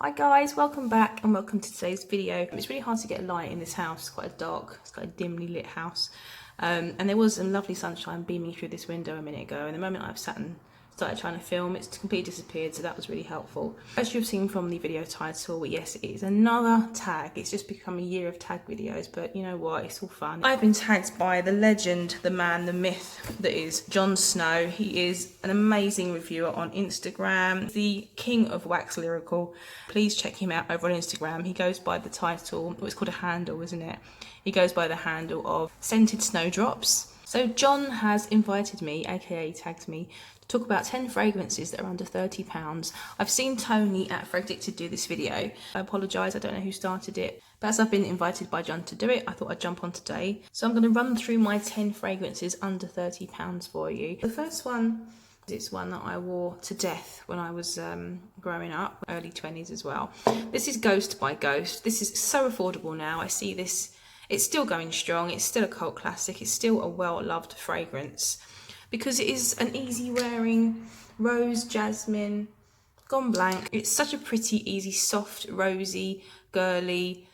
Hi guys, welcome back and welcome to today's video. It's really hard to get light in this house. It's quite it's quite a dimly lit house. And there was some lovely sunshine beaming through this window a minute ago, and the moment I've sat and started trying to film, it's completely disappeared, so that was really helpful. As you've seen from the video title, yes, it is another tag. It's just become a year of tag videos, but you know what, it's all fun. I've been tagged by the legend, the man, the myth that is Jon Snow. He is an amazing reviewer on Instagram, the king of wax lyrical. Please check him out over on Instagram. He goes by the title, it's called a handle, isn't it? He goes by the handle of Scented Snowdrops. So Jon has invited me, aka tagged me, to talk about 10 fragrances that are under £30. I've seen Tony at Frederick do this video. I apologise, I don't know who started it, but as I've been invited by Jon to do it, I thought I'd jump on today. So I'm going to run through my 10 fragrances under £30 for you. The first one is one that I wore to death when I was growing up, early 20s as well. This is Ghost by Ghost. This is so affordable now. I see this, it's still going strong, it's still a cult classic, it's still a well-loved fragrance because it is an easy wearing rose, jasmine, gone blank. It's such a pretty, easy, soft, rosy, girly,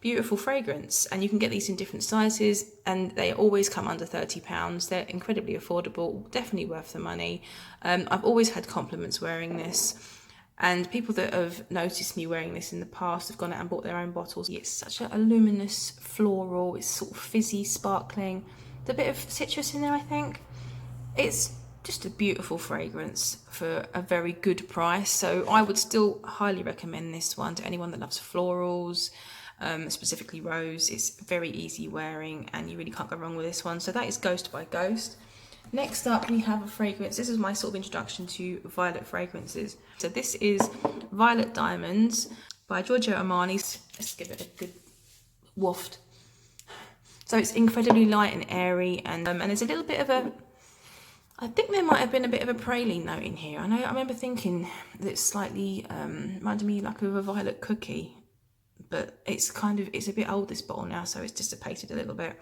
beautiful fragrance, and you can get these in different sizes and they always come under £30. They're incredibly affordable, definitely worth the money. I've always had compliments wearing this, and people that have noticed me wearing this in the past have gone out and bought their own bottles. It's such a luminous floral, it's sort of fizzy, sparkling. There's a bit of citrus in there, I think. It's just a beautiful fragrance for a very good price. So I would still highly recommend this one to anyone that loves florals, specifically rose. It's very easy wearing and you really can't go wrong with this one. So that is Ghost by Ghost. Next up, we have a fragrance. This is my sort of introduction to violet fragrances. So this is Violet Diamonds by Giorgio Armani. Let's give it a good waft. So it's incredibly light and airy, and there's a little bit of a, I think there might have been a bit of a praline note in here. I remember thinking that it's slightly reminded me like of a violet cookie, but it's a bit old, this bottle now, so it's dissipated a little bit.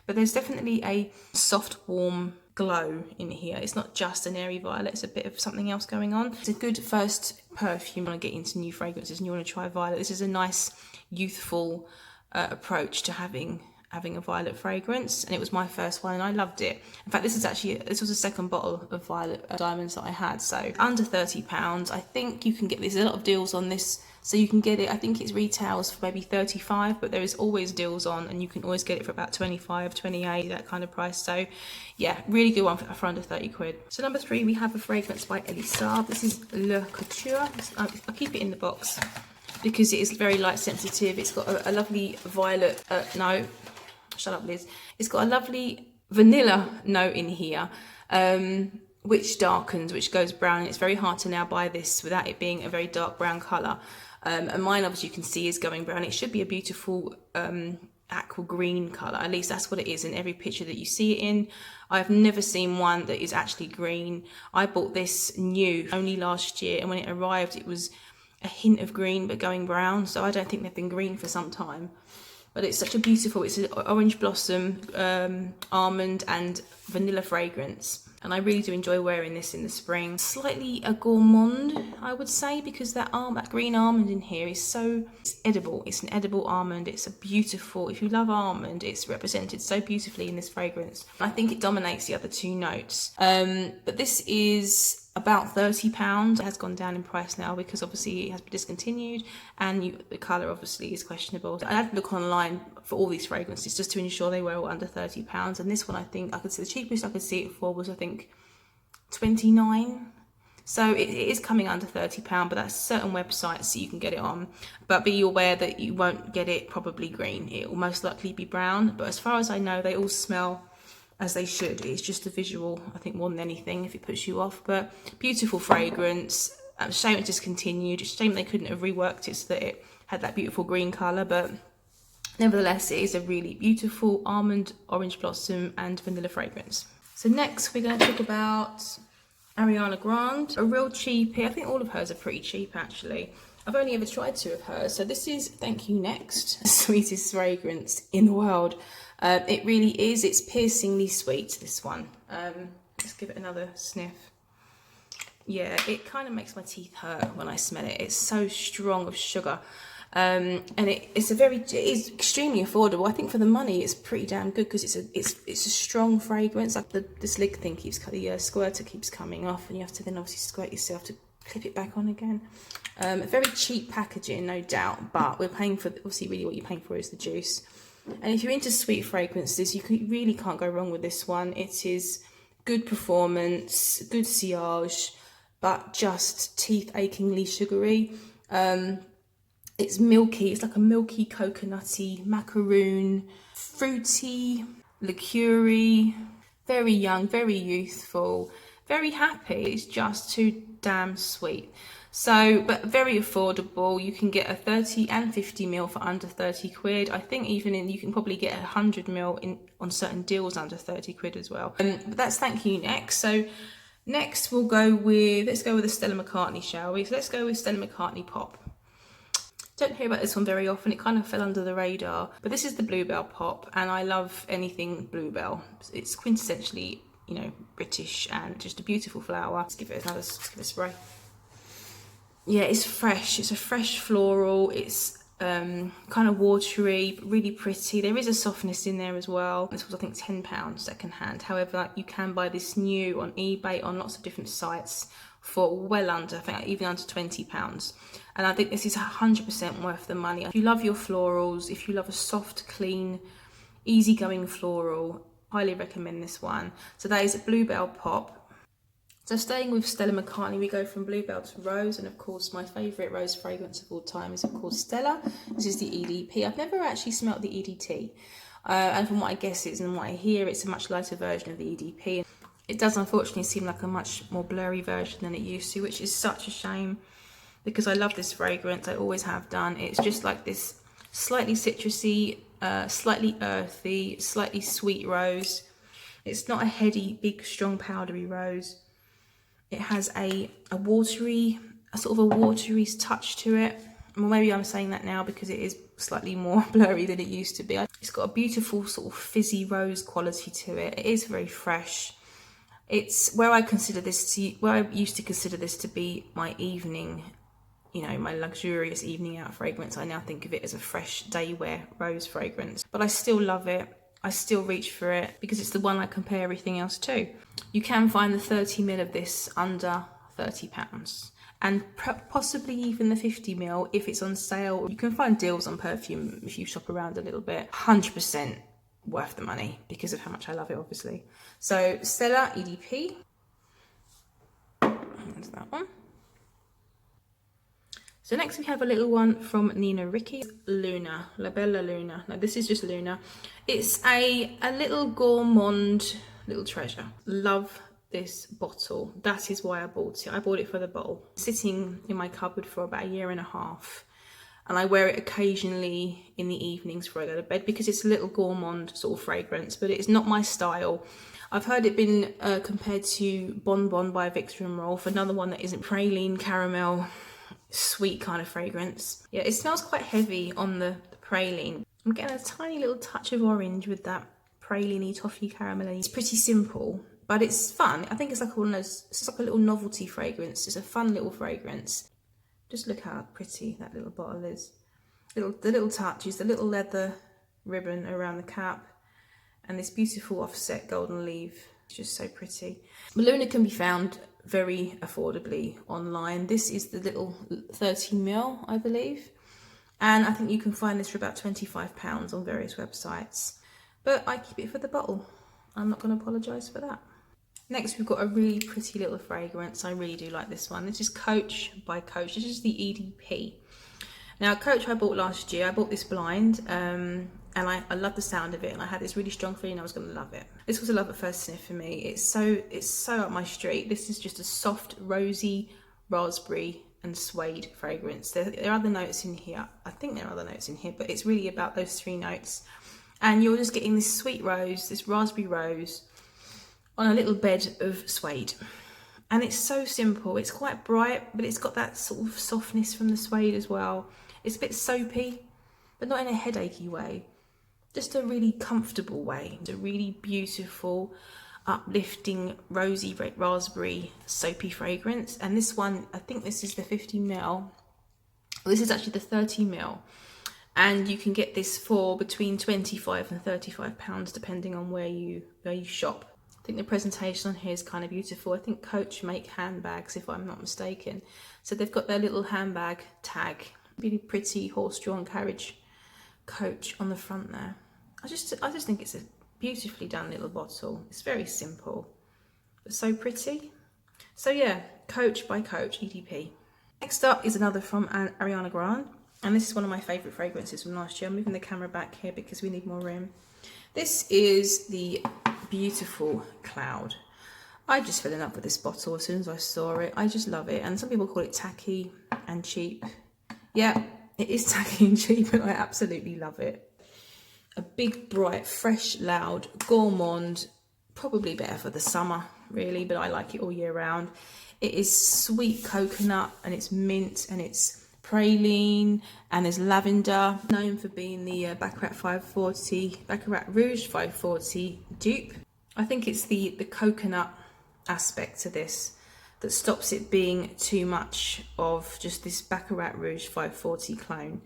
But there's definitely a soft, warm glow in here. It's not just an airy violet, it's a bit of something else going on. It's a good first perfume when I get into new fragrances and you want to try violet. This is a nice, youthful approach to having a violet fragrance, and it was my first one and I loved it. In fact, this was a second bottle of Violet Diamonds that I had. So under £30, I think you can get, there's a lot of deals on this, so you can get it, I think it retails for maybe 35, but there is always deals on and you can always get it for about 25, 28, that kind of price. So yeah, really good one for under 30 quid. So number 3, we have a fragrance by Elie Saab. This is Le Couture. I'll keep it in the box because it is very light sensitive. It's got a lovely violet, no, shut up Liz. It's got a lovely vanilla note in here, which darkens, which goes brown. It's very hard to now buy this without it being a very dark brown colour. And mine, obviously, you can see is going brown. It should be a beautiful aqua green colour. At least that's what it is in every picture that you see it in. I've never seen one that is actually green. I bought this new only last year, and when it arrived, it was a hint of green but going brown. So I don't think they've been green for some time. But it's such a beautiful, it's an orange blossom, almond and vanilla fragrance. And I really do enjoy wearing this in the spring. Slightly a gourmand, I would say, because that green almond in here is it's edible. It's an edible almond. It's a beautiful, if you love almond, it's represented so beautifully in this fragrance. I think it dominates the other two notes. But this is about £30. It has gone down in price now because obviously it has been discontinued and the colour obviously is questionable. I had to look online for all these fragrances just to ensure they were all under £30, and this one I think I could see the cheapest I could see it for was I think 29. So it is coming under £30, but that's certain websites that you can get it on. But be aware that you won't get it probably green. It will most likely be brown, but as far as I know they all smell as they should. It's just a visual, I think, more than anything, if it puts you off. But beautiful fragrance. Shame it discontinued. It's a shame they couldn't have reworked it so that it had that beautiful green colour. But nevertheless, it is a really beautiful almond, orange blossom and vanilla fragrance. So next, we're going to talk about Arianna Grande. A real cheapie. I think all of hers are pretty cheap, actually. I've only ever tried 2 of hers. So this is Thank You Next, the sweetest fragrance in the world. It really is. It's piercingly sweet, this one. Let's give it another sniff. Yeah, it kind of makes my teeth hurt when I smell it. It's so strong of sugar. And it's extremely affordable. I think for the money it's pretty damn good, because it's a strong fragrance. Like this lid thing the squirter keeps coming off, and you have to then obviously squirt yourself to clip it back on again. Very cheap packaging, no doubt, but we're paying for, obviously really what you're paying for is the juice. And if you're into sweet fragrances, you really can't go wrong with this one. It is good performance, good sillage, but just teeth achingly sugary. It's milky, it's like a milky, coconutty, macaroon, fruity, liqueur-y, very young, very youthful, very happy. It's just too damn sweet. So, but very affordable. You can get a 30 and 50ml for under 30 quid. I think you can probably get 100ml on certain deals under 30 quid as well. But that's thank you next. So next let's go with the Stella McCartney, shall we? So let's go with Stella McCartney Pop. Don't hear about this one very often. It kind of fell under the radar, but this is the Bluebell Pop, and I love anything Bluebell. It's quintessentially, British, and just a beautiful flower. Let's give it a spray. Yeah, it's fresh. It's a fresh floral. It's kind of watery, but really pretty. There is a softness in there as well. This was, I think, £10 second hand. However, you can buy this new on eBay, on lots of different sites, for well under, I think even under £20. And I think this is 100% worth the money. If you love your florals, if you love a soft, clean, easygoing floral, highly recommend this one. So that is Bluebell Pop. So staying with Stella McCartney, we go from Bluebell to Rose, and of course my favourite rose fragrance of all time is of course Stella. This is the EDP. I've never actually smelt the EDT, and from what I guess is and what I hear, it's a much lighter version of the EDP. It does unfortunately seem like a much more blurry version than it used to, which is such a shame, because I love this fragrance. I always have done. It's just like this slightly citrusy, slightly earthy, slightly sweet rose. It's not a heady, big, strong, powdery rose. It has a sort of a watery touch to it. Well, maybe I'm saying that now because it is slightly more blurry than it used to be. It's got a beautiful sort of fizzy rose quality to it. It is very fresh. It's where I used to consider this to be my evening, my luxurious evening out fragrance. I now think of it as a fresh day wear rose fragrance, but I still love it. I still reach for it because it's the one I compare everything else to. You can find the 30ml of this under £30, and possibly even the 50ml if it's on sale. You can find deals on perfume if you shop around a little bit. 100% worth the money because of how much I love it, obviously. So Stella EDP, that's that one. So next we have a little one from Nina Ricci, Luna, La Bella Luna. Now this is just Luna. It's a little gourmand little treasure. Love this bottle. That is why I bought it. I bought it for the bottle. Sitting in my cupboard for about 1.5 years. And I wear it occasionally in the evenings before I go to bed because it's a little gourmand sort of fragrance, but it's not my style. I've heard it been compared to Bon Bon by Victor and Rolf, another one that isn't praline, caramel, sweet kind of fragrance. Yeah, it smells quite heavy on the praline. I'm getting a tiny little touch of orange with that praline-y, toffee caramel. It's pretty simple, but it's fun. I think it's like one of those, it's like a little novelty fragrance. It's a fun little fragrance. Just look how pretty that little bottle is. The little touches, the little leather ribbon around the cap, and this beautiful offset golden leaf. It's just so pretty. Luna can be found very affordably online. This is the little 30ml, I believe. And I think you can find this for about £25 on various websites. But I keep it for the bottle. I'm not going to apologise for that. Next, we've got a really pretty little fragrance. I really do like this one. This is Coach by Coach. This is the EDP. Now, Coach I bought last year. I bought this blind, and I love the sound of it. And I had this really strong feeling I was going to love it. This was a love at first sniff for me. It's so up my street. This is just a soft, rosy, raspberry and suede fragrance. There are other notes in here. I think there are other notes in here, but it's really about those 3 notes. And you're just getting this sweet rose, this raspberry rose, on a little bed of suede. And it's so simple. It's quite bright, but it's got that sort of softness from the suede as well. It's a bit soapy, but not in a headachy way. Just a really comfortable way. It's a really beautiful, uplifting rosy raspberry soapy fragrance. And this one, I think this is the 50ml. This is actually the 30ml. And you can get this for between £25 and £35 depending on where you shop. I think the presentation on here is kind of beautiful. I think Coach make handbags, if I'm not mistaken. So they've got their little handbag tag, really pretty horse-drawn carriage Coach on the front there. I just think it's a beautifully done little bottle. It's very simple, but so pretty. So yeah, Coach by Coach EDP. Next up is another from Arianna Grande, and this is one of my favourite fragrances from last year. I'm moving the camera back here because we need more room. This is the beautiful Cloud. I just fell in love with this bottle as soon as I saw it. I just love it, and some people call it tacky and cheap. Yeah, it is tacky and cheap, and I absolutely love it. A big, bright, fresh, loud, gourmand, probably better for the summer, really, but I like it all year round. It is sweet coconut, and it's mint, and it's praline, and there's lavender. Known for being the Baccarat Rouge 540 dupe. I think it's the coconut aspect to this that stops it being too much of just this Baccarat Rouge 540 clone.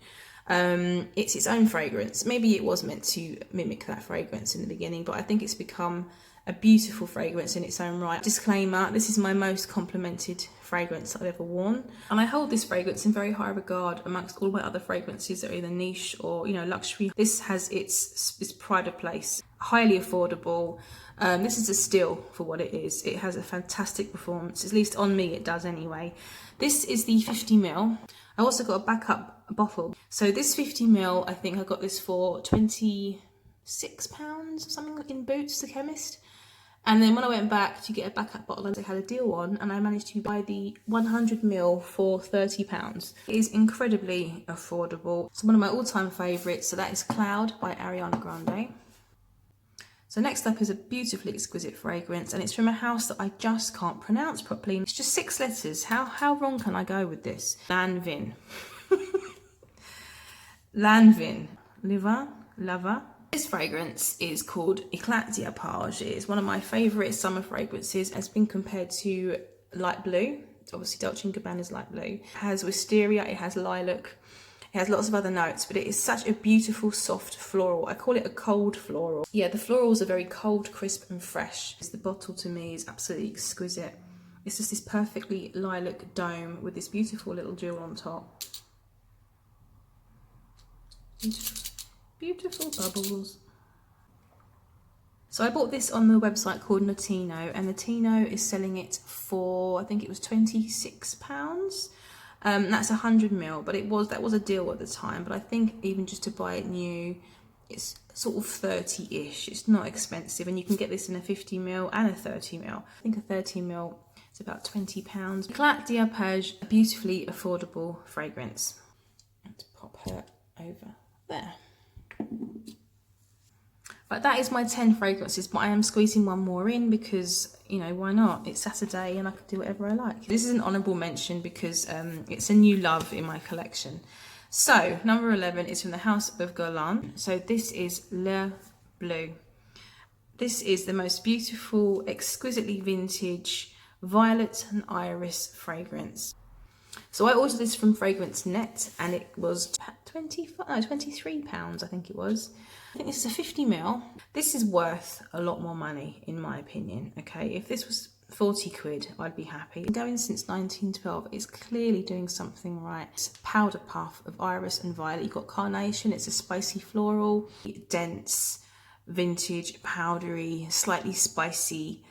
It's its own fragrance. Maybe it was meant to mimic that fragrance in the beginning, but I think it's become a beautiful fragrance in its own right. Disclaimer, this is my most complimented fragrance I've ever worn, and I hold this fragrance in very high regard amongst all my other fragrances that are either niche or, you know, luxury. This has its pride of place. Highly affordable. This is a steal for what it is. It has a fantastic performance, at least on me it does anyway. This is the 50ml. I also got a backup bottle. So this 50ml, I think I got this for £26 or something, like in Boots, the chemist. And then when I went back to get a backup bottle, I had a deal on, and I managed to buy the 100ml for £30. It is incredibly affordable. It's one of my all-time favourites. So that is Cloud by Ariana Grande. So next up is a beautifully exquisite fragrance, and it's from a house that I just can't pronounce properly. It's just 6 letters. How wrong can I go with this? Lanvin. Lanvin. Lava. This fragrance is called Eclat d'Arpage. It is one of my favourite summer fragrances. It's been compared to Light Blue. Obviously Dolce & Gabbana's Light Blue. It has wisteria, it has lilac. It has lots of other notes, but it is such a beautiful, soft floral. I call it a cold floral. Yeah, the florals are very cold, crisp and fresh. The bottle to me is absolutely exquisite. It's just this perfectly lilac dome with this beautiful little jewel on top. Beautiful bubbles. So I bought this on the website called Notino, and Notino is selling it for, I think it was £26. That's 100ml, but that was a deal at the time. But I think even just to buy it new, it's sort of 30-ish. It's not expensive, and you can get this in a 50ml and a 30ml. I think a 30ml is about £20. Eclat d'Arpage, a beautifully affordable fragrance. Let's pop her over there. But that is my 10 fragrances, but I am squeezing one more in because, you know, why not? It's Saturday and I can do whatever I like. This is an honourable mention because it's a new love in my collection. So, number 11 is from the house of Guerlain. So this is Bleue. This is the most beautiful, exquisitely vintage violet and iris fragrance. So I ordered this from Fragrance Net, and it was £23, I think it was. I think this is a 50ml. This is worth a lot more money, in my opinion, okay? If this was 40 quid, I'd be happy. Been going since 1912. It's clearly doing something right. It's a powder puff of iris and violet. You've got carnation. It's a spicy floral, dense, vintage, powdery, slightly spicy.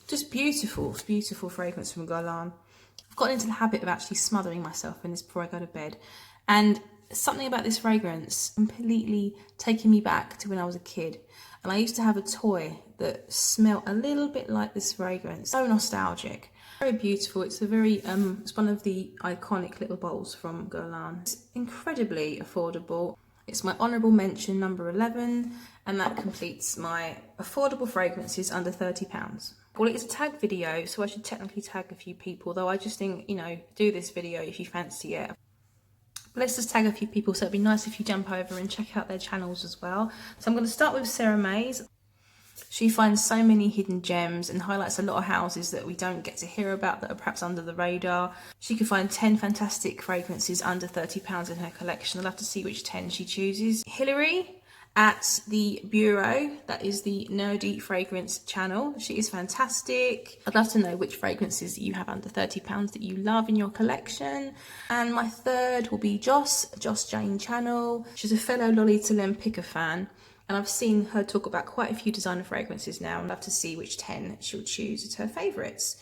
Just beautiful, beautiful fragrance from Guerlain. I've gotten into the habit of actually smothering myself in this before I go to bed. And something about this fragrance completely taking me back to when I was a kid. And I used to have a toy that smelled a little bit like this fragrance. So nostalgic. Very beautiful. It's a very, it's one of the iconic little bottles from Guerlain. It's incredibly affordable. It's my honourable mention, number 11, and that completes my affordable fragrances under £30. Well, it's a tag video, so I should technically tag a few people, though I just think, you know, do this video if you fancy it. But let's just tag a few people, so it'd be nice if you jump over and check out their channels as well. So I'm going to start with Sarah May's. She finds so many hidden gems and highlights a lot of houses that we don't get to hear about that are perhaps under the radar. She can find 10 fantastic fragrances under £30 in her collection. I'll have to see which 10 she chooses. Hilary at the Bureau, that is the nerdy fragrance channel. She is fantastic. I'd love to know which fragrances you have under £30 that you love in your collection. And my third will be Joss Jane channel. She's a fellow Lolita Lempicka fan, and I've seen her talk about quite a few designer fragrances now. I'd love to see which 10 she'll choose as her favourites.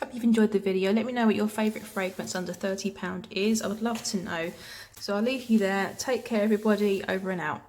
Hope you've enjoyed the video. Let me know what your favourite fragrance under £30 is. I would love to know. So I'll leave you there. Take care everybody. Over and out.